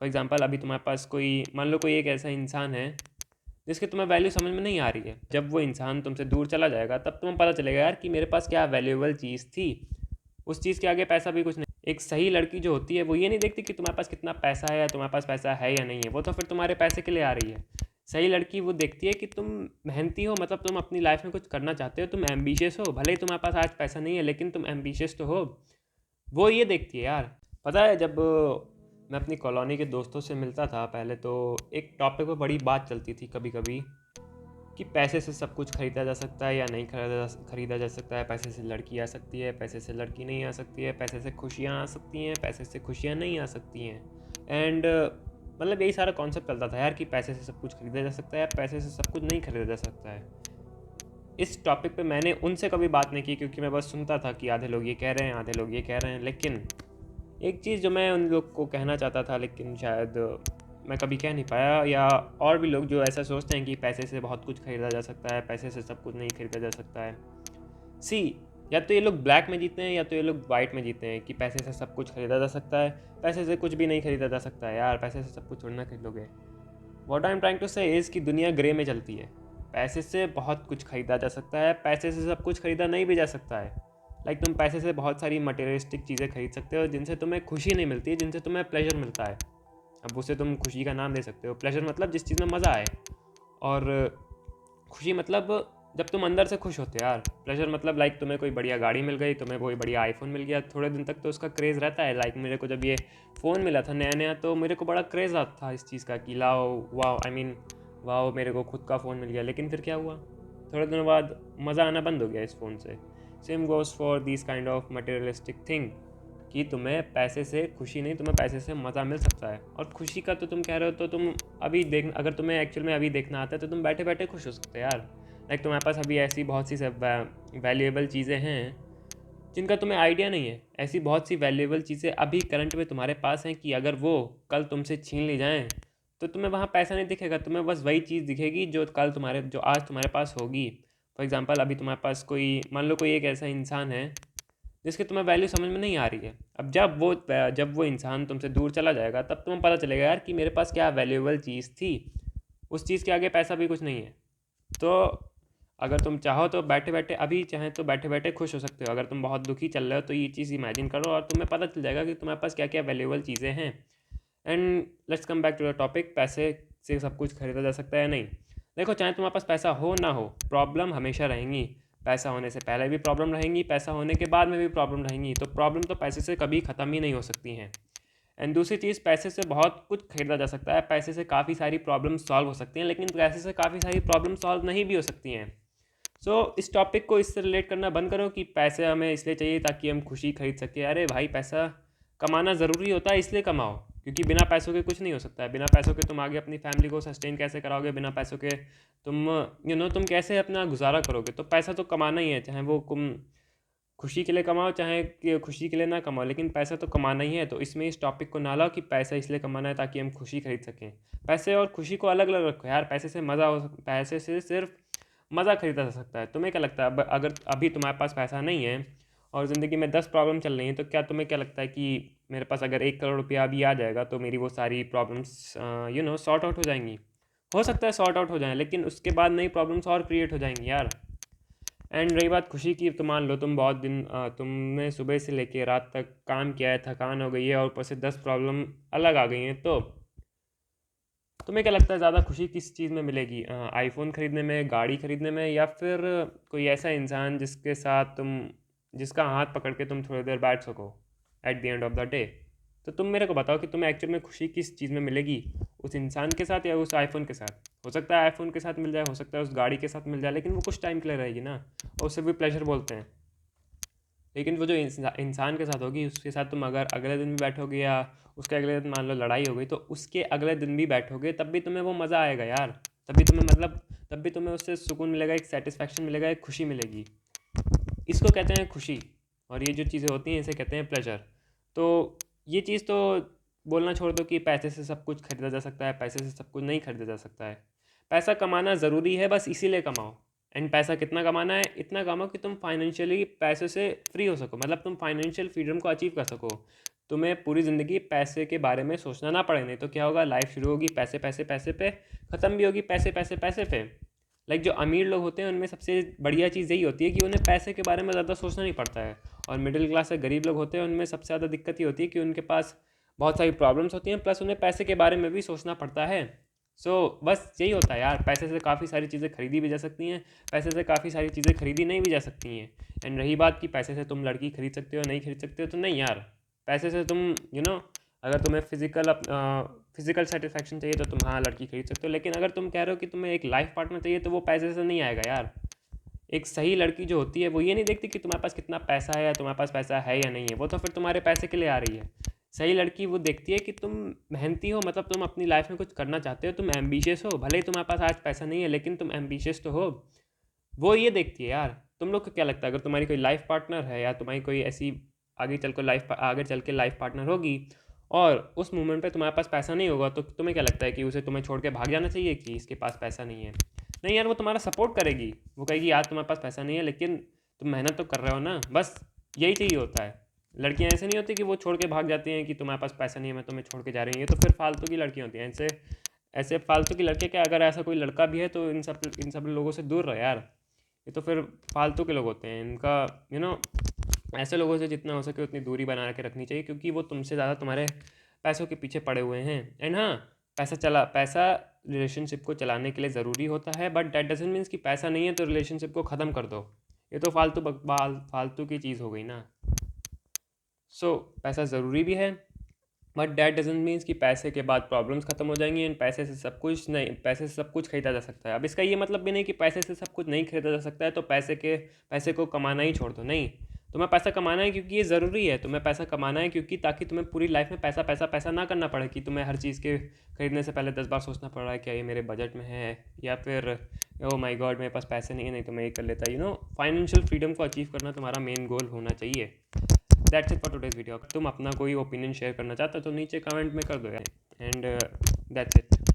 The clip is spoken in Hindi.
फॉर एग्जांपल अभी तुम्हारे पास कोई मान लो कोई एक ऐसा इंसान है जिसकी तुम्हें वैल्यू समझ में नहीं आ रही है। जब वो इंसान तुमसे दूर चला जाएगा तब तुम्हें पता चलेगा यार कि मेरे पास क्या वैल्यूएबल चीज़ थी। उस चीज़ के आगे पैसा भी कुछ नहीं। एक सही लड़की जो होती है वो ये नहीं देखती कि तुम्हारे पास कितना पैसा है या तुम्हारे पास पैसा है या नहीं है, वो तो फिर तुम्हारे पैसे के लिए आ रही है। सही लड़की वो देखती है कि तुम मेहनती हो, मतलब तुम अपनी लाइफ में कुछ करना चाहते हो, तुम एम्बिशियस हो, भले ही तुम्हारे पास आज पैसा नहीं है लेकिन तुम एम्बिशियस तो हो। वो ये देखती है यार। पता है जब मैं अपनी कॉलोनी के दोस्तों से मिलता था पहले, तो एक टॉपिक पर बड़ी बात चलती थी कभी कभी कि पैसे से सब कुछ खरीदा जा सकता है या नहीं खरीदा जा सकता है। पैसे से लड़की आ सकती है, पैसे से लड़की नहीं आ सकती है, पैसे से खुशियाँ आ सकती हैं, पैसे से खुशियाँ नहीं आ सकती हैं। एंड मतलब यही सारा कॉन्सेप्ट चलता था यार कि पैसे से सब कुछ खरीदा जा सकता है, पैसे से सब कुछ नहीं खरीदा जा सकता है। इस टॉपिक पे मैंने उनसे कभी बात नहीं की क्योंकि मैं बस सुनता था कि आधे लोग ये कह रहे हैं, आधे लोग ये कह रहे हैं। लेकिन एक चीज़ जो मैं उन लोग को कहना चाहता था लेकिन शायद मैं कभी कह नहीं पाया, या और भी लोग जो ऐसा सोचते हैं कि पैसे से बहुत कुछ खरीदा जा सकता है, पैसे से सब कुछ नहीं खरीदा जा सकता है। सी, या तो ये लोग ब्लैक में जीते हैं या तो ये लोग वाइट में जीते हैं कि पैसे से सब कुछ खरीदा जा सकता है, पैसे से कुछ भी नहीं खरीदा जा सकता है। यार पैसे से सब कुछ थोड़ी ना खरीदोगे। What I am trying to say is कि दुनिया ग्रे में चलती है। पैसे से बहुत कुछ खरीदा जा सकता है, पैसे से सब कुछ खरीदा नहीं भी जा सकता है। तुम पैसे से बहुत सारी मटेरियलिस्टिक चीज़ें खरीद सकते हो जिनसे तुम्हें खुशी नहीं मिलती, जिनसे तुम्हें प्लेजर मिलता है। अब उसे तुम खुशी का नाम दे सकते हो। प्लेजर मतलब जिस चीज़ में मज़ा आए, और खुशी मतलब जब तुम अंदर से खुश होते हो यार। प्लेजर मतलब तुम्हें कोई बढ़िया गाड़ी मिल गई, तुम्हें कोई बढ़िया आईफोन मिल गया, थोड़े दिन तक तो उसका क्रेज़ रहता है। मेरे को जब ये फ़ोन मिला था नया नया तो मेरे को बड़ा क्रेज़ आता था इस चीज़ का कि लाओ वाओ, आई मीन वाओ, मेरे को खुद का फ़ोन मिल गया। लेकिन फिर क्या हुआ, थोड़े दिनों बाद मज़ा आना बंद हो गया इस फ़ोन से। Same goes for this kind of materialistic thing कि तुम्हें पैसे से खुशी नहीं, तुम्हें पैसे से मज़ा मिल सकता है। और खुशी का तो तुम कह रहे हो तो तुम अभी देख, अगर तुम्हें एक्चुअल में अभी देखना आता है तो तुम बैठे बैठे खुश हो सकते हो यार। तुम्हारे पास अभी ऐसी बहुत सी वैल्यूएबल चीज़ें हैं जिनका तुम्हें आइडिया नहीं है। ऐसी बहुत सी वैल्यूएबल चीज़ें अभी करंट में तुम्हारे पास हैं कि अगर वो कल तुमसे छीन ली जाएँ तो तुम्हें वहाँ पैसा नहीं दिखेगा, तुम्हें बस वही चीज़ दिखेगी जो आज तुम्हारे पास होगी। फॉर एग्जांपल अभी तुम्हारे पास कोई मान लो कोई एक ऐसा इंसान है जिसकी तुम्हें वैल्यू समझ में नहीं आ रही है। अब जब वो इंसान तुमसे दूर चला जाएगा तब तुम्हें पता चलेगा यार कि मेरे पास क्या वैल्यूएबल चीज़ थी। उस चीज़ के आगे पैसा भी कुछ नहीं है। तो अगर तुम चाहो तो बैठे बैठे, अभी चाहें तो बैठे बैठे खुश हो सकते हो। अगर तुम बहुत दुखी चल रहे हो तो ये चीज़ इमेजिन करो और तुम्हें पता चल जाएगा कि तुम्हारे पास क्या क्या वैल्यूएबल चीज़ें हैं। And let's come back to the topic, पैसे से सब कुछ खरीदा जा सकता है नहीं। देखो, चाहे तुम्हारे पास पैसा हो ना हो, प्रॉब्लम हमेशा रहेंगी। पैसा होने से पहले भी प्रॉब्लम रहेंगी, पैसा होने के बाद में भी प्रॉब्लम रहेंगी। तो प्रॉब्लम तो पैसे से कभी ख़त्म ही नहीं हो सकती हैं। एंड दूसरी चीज़, पैसे से बहुत कुछ खरीदा जा सकता है, पैसे से काफ़ी सारी प्रॉब्लम सॉल्व हो सकती हैं, लेकिन पैसे से काफ़ी सारी प्रॉब्लम सॉल्व नहीं भी हो सकती हैं। इस टॉपिक को इससे रिलेट करना बंद करो कि पैसे हमें इसलिए चाहिए ताकि हम खुशी खरीद सकें। अरे भाई, पैसा कमाना ज़रूरी होता है, इसलिए कमाओ, क्योंकि बिना पैसों के कुछ नहीं हो सकता है। बिना पैसों के तुम आगे अपनी फैमिली को सस्टेन कैसे कराओगे? बिना पैसों के तुम तुम कैसे अपना गुजारा करोगे? तो पैसा तो कमाना ही है, चाहे वो तुम खुशी के लिए कमाओ चाहे कि खुशी के लिए ना कमाओ, लेकिन पैसा तो कमाना ही है। तो इसमें इस टॉपिक को ना लाओ कि पैसा इसलिए कमाना है ताकि हम खुशी खरीद सकें। पैसे और खुशी को अलग अलग रखो यार। पैसे से सिर्फ मज़ा खरीदा जा सकता है। तुम्हें क्या लगता है, अगर अभी तुम्हारे पास पैसा नहीं है और ज़िंदगी में 10 प्रॉब्लम चल रही हैं, तो क्या तुम्हें क्या लगता है कि मेरे पास अगर 1 करोड़ रुपया अभी आ जाएगा तो मेरी वो सारी प्रॉब्लम्स सॉर्ट आउट हो जाएंगी? हो सकता है सॉर्ट आउट हो जाएं, लेकिन उसके बाद नई प्रॉब्लम्स और क्रिएट हो जाएंगी यार। एंड रही बात खुशी की, तो मान लो तुम बहुत दिन तुमने सुबह से लेके रात तक काम किया है, थकान हो गई है और ऊपर से 10 प्रॉब्लम अलग आ गई हैं, तो तुम्हें क्या लगता है ज़्यादा खुशी किस चीज़ में मिलेगी? आईफोन खरीदने में, गाड़ी खरीदने में, या फिर कोई ऐसा इंसान जिसका हाथ पकड़ के तुम थोड़ी देर बैठ सको at the end of the day? तो तुम मेरे को बताओ कि तुम्हें एक्चुअल में खुशी किस चीज़ में मिलेगी, उस इंसान के साथ या उस आईफोन के साथ? हो सकता है आईफोन के साथ मिल जाए, हो सकता है उस गाड़ी के साथ मिल जाए, लेकिन वो कुछ टाइम के लिए रहेगी ना, और उसे भी प्लेजर बोलते हैं। लेकिन वो जो इंसान के साथ होगी, उसके साथ तुम अगर अगले दिन भी बैठोगे, या उसके अगले दिन मान लो लड़ाई हो गई, तो उसके अगले दिन भी बैठोगे तब भी तुम्हें वो मज़ा आएगा यार। तब भी तुम्हें उससे सुकून मिलेगा, एक सेटिस्फैक्शन मिलेगा, एक खुशी मिलेगी। इसको कहते हैं खुशी। और ये जो चीज़ें होती हैं इसे कहते हैं प्लेजर। तो ये चीज़ तो बोलना छोड़ दो कि पैसे से सब कुछ खरीदा जा सकता है, पैसे से सब कुछ नहीं खरीदा जा सकता है। पैसा कमाना ज़रूरी है, बस इसीलिए कमाओ। एंड पैसा कितना कमाना है? इतना कमाओ कि तुम फाइनेंशियली पैसे से फ्री हो सको, मतलब तुम फाइनेंशियल फ्रीडम को अचीव कर सको। तुम्हें पूरी ज़िंदगी पैसे के बारे में सोचना ना पड़े। नहीं तो क्या होगा, लाइफ शुरू होगी पैसे पैसे पैसे पे, ख़त्म भी होगी पैसे पैसे पैसे पे। लाइक जो अमीर लोग होते हैं उनमें सबसे बढ़िया चीज़ यही होती है कि उन्हें पैसे के बारे में ज़्यादा सोचना नहीं पड़ता है। और मिडिल क्लास से गरीब लोग होते हैं उनमें सबसे ज़्यादा दिक्कत ये होती है कि उनके पास बहुत सारी प्रॉब्लम्स होती हैं, प्लस उन्हें पैसे के बारे में भी सोचना पड़ता है। बस यही होता है यार, पैसे से काफ़ी सारी चीज़ें खरीदी भी जा सकती हैं, पैसे से काफ़ी सारी चीज़ें खरीदी नहीं भी जा सकती हैं। एंड रही बात कि पैसे से तुम लड़की खरीद सकते हो नहीं खरीद सकते हो, तो नहीं यार, पैसे से तुम अगर तुम्हें फिजिकल सेटिस्फैक्शन चाहिए तो तुम हाँ लड़की खरीद सकते हो। लेकिन अगर तुम कह रहे हो कि तुम्हें एक लाइफ पार्टनर चाहिए तो वो पैसे से नहीं आएगा यार। एक सही लड़की जो होती है वो ये नहीं देखती कि तुम्हारे पास कितना पैसा है या तुम्हारे पास पैसा है या नहीं है, वो तो फिर तुम्हारे पैसे के लिए आ रही है। सही लड़की वो देखती है कि तुम मेहनती हो, मतलब तुम अपनी लाइफ में कुछ करना चाहते हो, तुम एम्बिशियस हो, भले ही तुम्हारे पास आज पैसा नहीं है लेकिन तुम एम्बिशियस तो हो। वो ये देखती है यार। तुम लोग को क्या लगता है, अगर तुम्हारी कोई लाइफ पार्टनर है या तुम्हारी कोई ऐसी आगे चल के लाइफ पार्टनर होगी और उस मोमेंट पे तुम्हारे पास पैसा नहीं होगा, तो तुम्हें क्या लगता है कि उसे तुम्हें छोड़ के भाग जाना चाहिए कि इसके पास पैसा नहीं है? नहीं यार, वो तुम्हारा सपोर्ट करेगी। वो कहेगी यार तुम्हारे पास पैसा नहीं है लेकिन तुम मेहनत तो कर रहे हो ना, बस यही चाहिए होता है। लड़कियां ऐसे नहीं होती कि वो छोड़ के भाग जाती हैं कि तुम्हारे पास पैसा नहीं है मैं तुम्हें छोड़ के जा रही हूँ, ये तो फिर फालतू की लड़कियाँ होती हैं। ऐसे ऐसे फालतू की लड़के क्या, अगर ऐसा कोई लड़का भी है तो इन सब लोगों से दूर रहो यार। ये तो फिर फालतू के लोग होते हैं, इनका ऐसे लोगों से जितना हो सके उतनी दूरी बना के रखनी चाहिए, क्योंकि वो तुमसे ज़्यादा तुम्हारे पैसों के पीछे पड़े हुए हैं। एंड हाँ, पैसा रिलेशनशिप को चलाने के लिए ज़रूरी होता है, बट डैट डजंट मीन्स कि पैसा नहीं है तो रिलेशनशिप को ख़त्म कर दो। ये तो फालतू की चीज़ हो गई ना। पैसा ज़रूरी भी है, बट डैट डजंट मीन्स कि पैसे के बाद प्रॉब्लम्स खत्म हो जाएंगी। एंड पैसे से सब कुछ नहीं, पैसे से सब कुछ खरीदा जा सकता है। अब इसका ये मतलब भी नहीं कि पैसे से सब कुछ नहीं खरीदा जा सकता है तो पैसे को कमाना ही छोड़ दो। नहीं, तुम्हें पैसा कमाना है क्योंकि ये ज़रूरी है। तुम्हें पैसा कमाना है क्योंकि ताकि तुम्हें पूरी लाइफ में पैसा पैसा पैसा ना करना पड़े, कि तुम्हें हर चीज़ के खरीदने से पहले 10 बार सोचना पड़ रहा है क्या ये मेरे बजट में है, या फिर ओ माय गॉड मेरे पास पैसे नहीं है, नहीं तो मैं ये कर लेता। फाइनेंशियल फ्रीडम को अचीव करना तुम्हारा मेन गोल होना चाहिए। That's it for today's video. तुम अपना कोई ओपिनियन शेयर करना चाहते हो तो नीचे कमेंट में कर दो यार। And that's it.